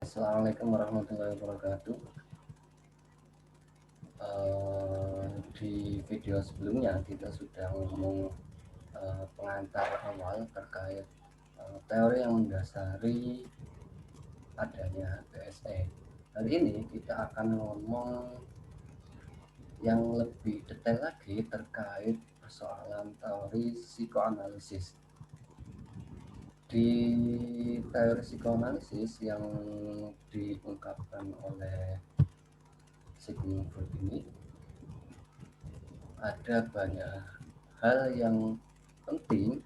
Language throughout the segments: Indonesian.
Assalamualaikum warahmatullahi wabarakatuh. Di video sebelumnya kita sudah ngomong pengantar awal terkait teori yang mendasari adanya TSE. Hari ini kita akan ngomong yang lebih detail lagi terkait persoalan teori psikoanalisis. Di teori psikoanalisis yang diungkapkan oleh Sigmund Freud ini ada banyak hal yang penting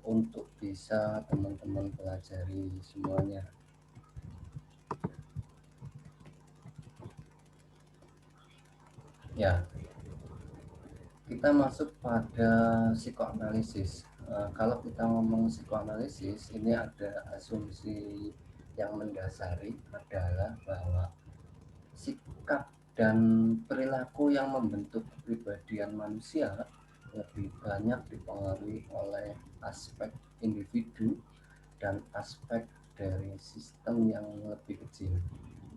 untuk bisa teman-teman pelajari semuanya. Ya, kita masuk pada psikoanalisis. Kalau kita ngomong psikoanalisis, ini ada asumsi yang mendasari adalah bahwa sikap dan perilaku yang membentuk kepribadian manusia lebih banyak dipengaruhi oleh aspek individu dan aspek dari sistem yang lebih kecil.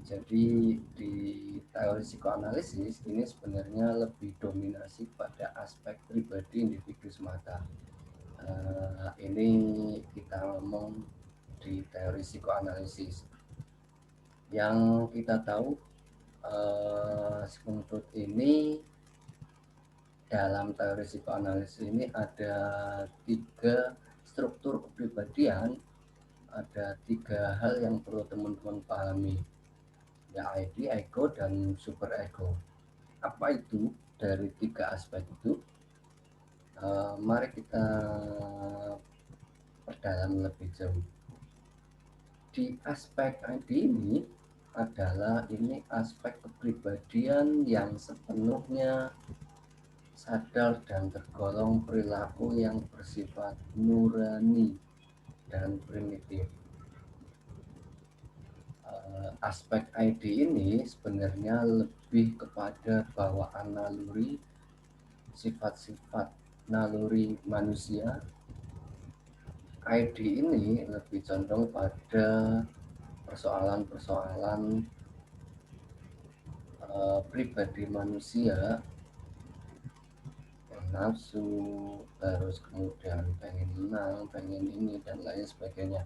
Jadi di teori psikoanalisis ini sebenarnya lebih dominasi pada aspek pribadi individu semata. Ini kita ngomong di teori psikoanalisis. Yang kita tahu Sigmund Freud ini dalam teori psikoanalisis ini ada tiga struktur kepribadian, ada tiga hal yang perlu teman-teman pahami, ya ID, ego, dan super ego. Apa itu dari tiga aspek itu? Mari kita perdalam lebih jauh. Di aspek ID ini adalah aspek kepribadian yang sepenuhnya sadar dan tergolong perilaku yang bersifat nurani dan primitif. Aspek ID ini sebenarnya lebih kepada bawaan naluri, sifat-sifat naluri manusia. ID ini lebih condong pada persoalan-persoalan pribadi manusia, nafsu, terus kemudian pengen menang, pengen ini dan lain sebagainya.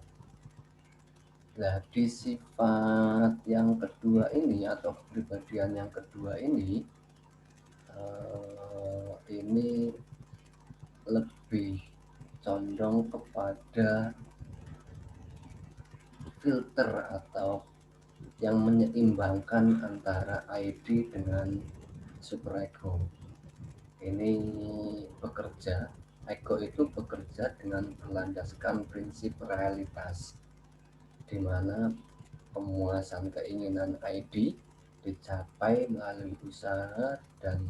Nah, di sifat yang kedua ini atau kepribadian yang kedua ini lebih condong kepada filter atau yang menyeimbangkan antara ID dengan superego. Ini ego itu bekerja dengan berlandaskan prinsip realitas, di mana pemuasan keinginan ID dicapai melalui usaha dan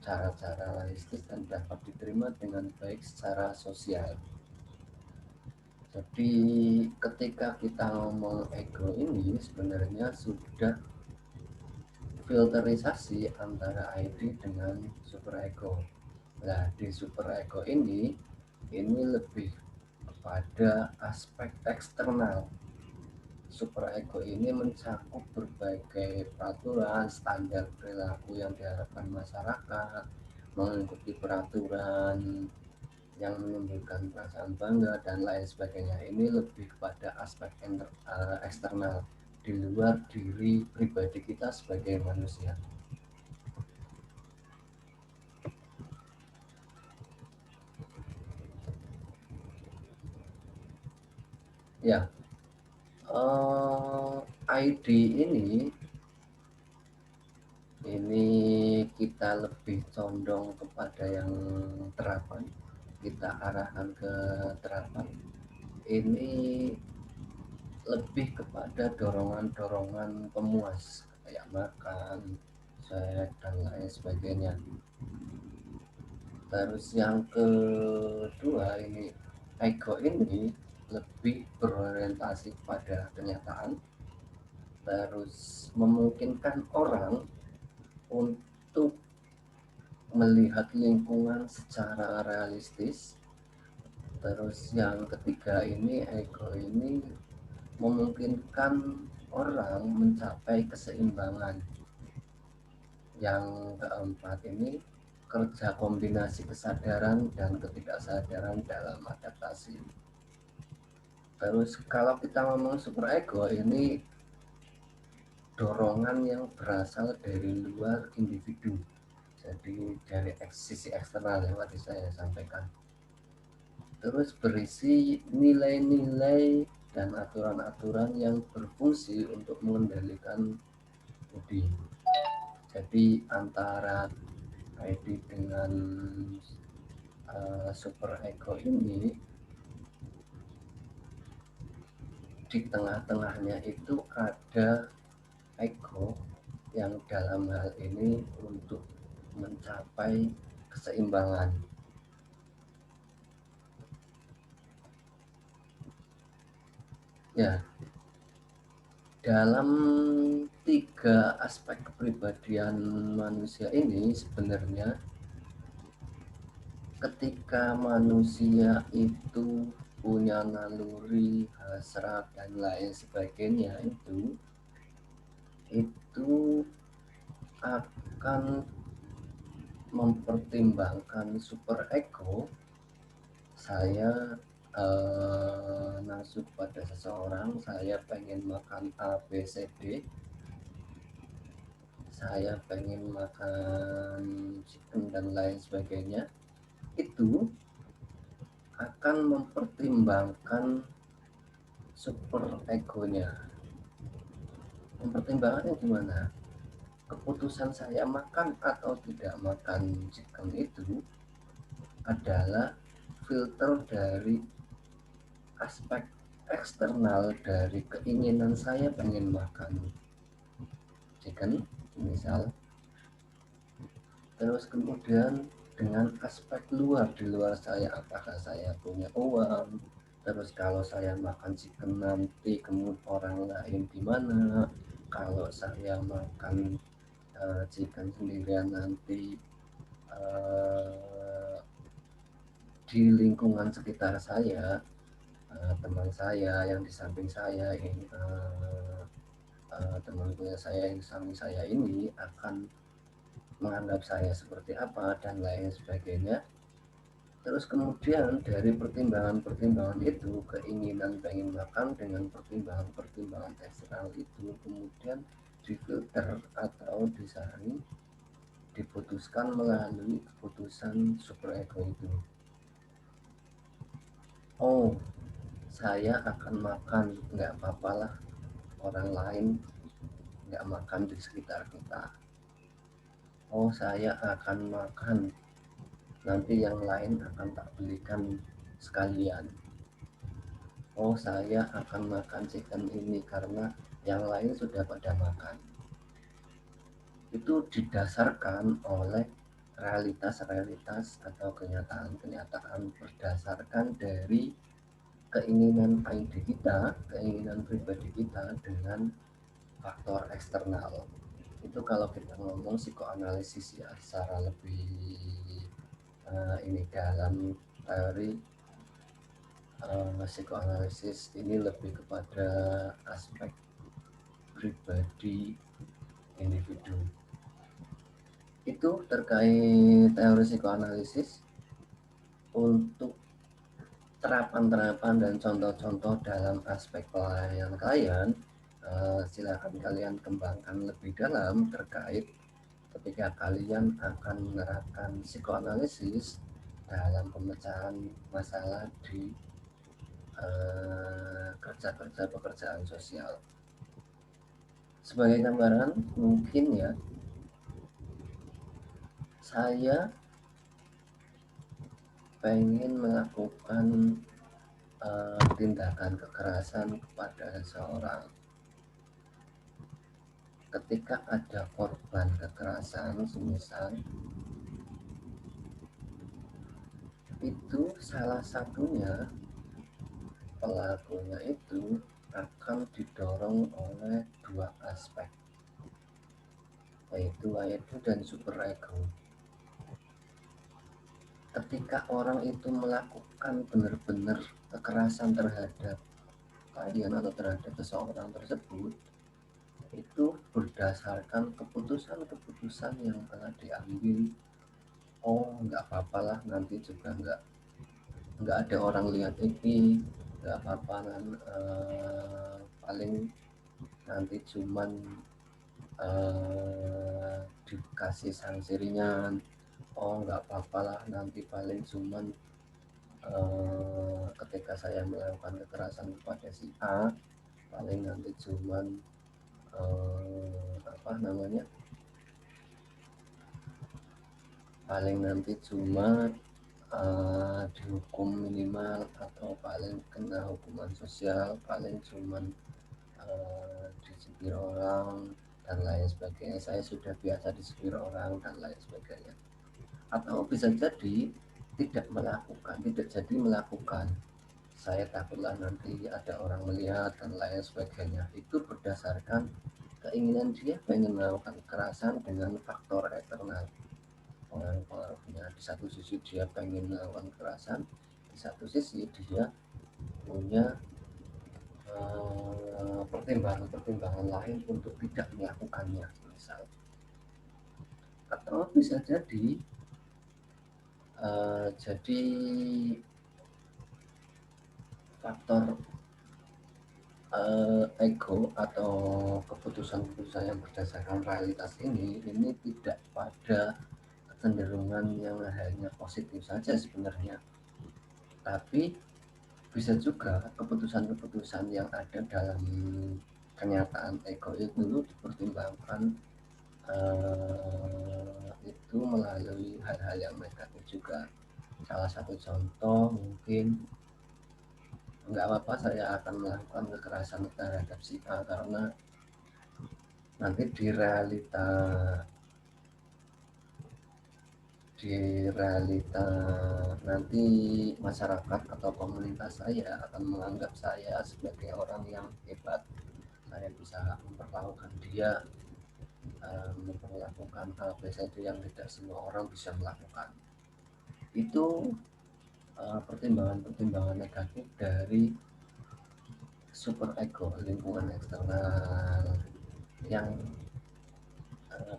cara-cara realistis dan dapat diterima dengan baik secara sosial. Jadi ketika kita ngomong ego ini sebenarnya sudah filterisasi antara ID dengan superego. Nah, di superego ini lebih kepada aspek eksternal. Superego ini mencakup berbagai peraturan, standar perilaku yang diharapkan masyarakat, mengikuti peraturan yang menimbulkan perasaan bangga dan lain sebagainya. Ini lebih kepada aspek eksternal di luar diri pribadi kita sebagai manusia. Ya, ID ini kita lebih condong kepada yang terapan, kita arahkan ke terapan. Ini lebih kepada dorongan-dorongan pemuas kayak makan, seks dan lain sebagainya. Terus yang kedua ego ini lebih berorientasi pada kenyataan, terus memungkinkan orang untuk melihat lingkungan secara realistis. Terus yang ketiga ego ini memungkinkan seseorang mencapai keseimbangan. Yang keempat ini kerja kombinasi kesadaran dan ketidaksadaran dalam adaptasi. Terus kalau kita ngomong super ego ini dorongan yang berasal dari luar individu, jadi dari sisi eksternal yang tadi saya sampaikan. Terus berisi nilai-nilai dan aturan-aturan yang berfungsi untuk mengendalikan budi. Jadi antara ID dengan super ego ini, di tengah-tengahnya itu ada ego yang dalam hal ini untuk mencapai keseimbangan. Ya, dalam tiga aspek kepribadian manusia ini sebenarnya ketika manusia itu punya naluri, hasrat dan lain sebagainya itu akan mempertimbangkan super ego. Saya nafsu pada seseorang, saya pengen makan A, B, C, D, saya pengen makan chicken dan lain sebagainya, itu akan mempertimbangkan super egonya. Mempertimbangkannya gimana? Keputusan saya makan atau tidak makan chicken itu adalah filter dari aspek eksternal dari keinginan saya pengen makan chicken misal, terus kemudian dengan aspek luar, di luar saya, apakah saya punya uang, terus kalau saya makan chicken nanti kemudian orang lain gimana, kalau saya makan chicken sendirian nanti di lingkungan sekitar saya, teman saya yang di samping saya ini, teman saya yang di samping saya ini akan menganggap saya seperti apa dan lain sebagainya. Terus kemudian dari pertimbangan-pertimbangan itu, keinginan pengen makan dengan pertimbangan-pertimbangan eksternal itu kemudian difilter atau disaring, diputuskan melalui keputusan super ego itu. Oh, saya akan makan, nggak apa-apa lah orang lain nggak makan di sekitar kita. Oh, saya akan makan, nanti yang lain akan tak belikan sekalian. Oh, saya akan makan chicken ini karena yang lain sudah pada makan. Itu didasarkan oleh realitas-realitas atau kenyataan-kenyataan berdasarkan dari keinginan ID kita, keinginan pribadi kita dengan faktor eksternal. Itu kalau kita ngomong psikoanalisis ya, secara lebih ini dalam teori psikoanalisis ini lebih kepada aspek pribadi individu. Itu terkait teori psikoanalisis. Untuk terapan-terapan dan contoh-contoh dalam aspek pelayanan klien, silakan kalian kembangkan lebih dalam terkait ketika kalian akan menerapkan psikoanalisis dalam pemecahan masalah di kerja-kerja pekerjaan sosial. Sebagai gambaran, mungkin ya, saya pengen melakukan tindakan kekerasan kepada seseorang. Ketika ada korban kekerasan, semisal itu salah satunya pelakunya itu akan didorong oleh dua aspek, yaitu ego dan super ego. Ketika orang itu melakukan benar-benar kekerasan terhadap kalian atau terhadap seseorang tersebut, berdasarkan keputusan-keputusan yang telah diambil. Oh, nggak apa-apa lah, nanti juga nggak ada orang lihat ini, nggak apa-apa kan, paling nanti cuman dikasih sanksi ringan. Oh, nggak apa-apa lah, nanti paling cuman ketika saya melakukan kekerasan kepada si A, paling nanti cuman apa namanya, paling nanti cuma dihukum minimal atau paling kena hukuman sosial, paling cuman dicibir orang dan lain sebagainya. Saya sudah biasa dicibir orang dan lain sebagainya. Atau bisa jadi tidak jadi melakukan. Saya takutlah nanti ada orang melihat dan lain sebagainya. Itu berdasarkan keinginan dia pengen melakukan kekerasan dengan faktor eksternal, pengaruh-pengaruhnya. Di satu sisi dia pengen melakukan kekerasan, di satu sisi dia punya pertimbangan-pertimbangan lain untuk tidak melakukannya, misal. Atau bisa jadi faktor ego atau keputusan-keputusan yang berdasarkan realitas ini tidak pada kecenderungan yang hanya positif saja sebenarnya, tapi bisa juga keputusan-keputusan yang ada dalam kenyataan ego itu dipertimbangkan itu melalui hal-hal yang negatif juga. Salah satu contoh mungkin, nggak apa-apa saya akan melakukan kekerasan terhadap si A karena nanti di realita nanti masyarakat atau komunitas saya akan menganggap saya sebagai orang yang hebat. Saya bisa memperlakukan dia, memperlakukan ABCD yang tidak semua orang bisa melakukan. Itu pertimbangan-pertimbangan negatif dari super ego, lingkungan eksternal, yang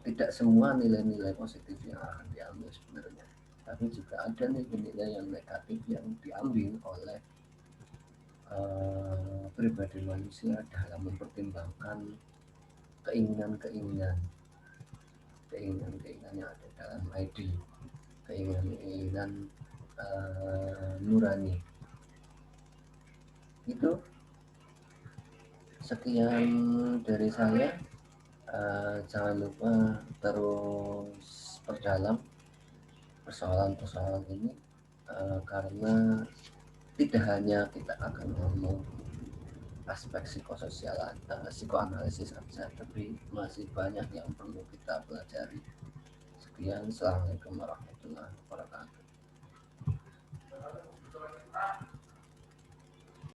tidak semua nilai-nilai positif yang akan diambil sebenarnya, tapi juga ada nilai-nilai yang negatif yang diambil oleh pribadi manusia dalam mempertimbangkan keinginan-keinginan yang ada dalam ID, keinginan-keinginan nurani. Itu sekian dari saya. Jangan lupa terus perdalam persoalan-persoalan ini, karena tidak hanya kita akan ngomong aspek psikososial atau psikoanalisis saja, tapi masih banyak yang perlu kita pelajari. Sekian, assalamualaikum warahmatullahi wabarakatuh.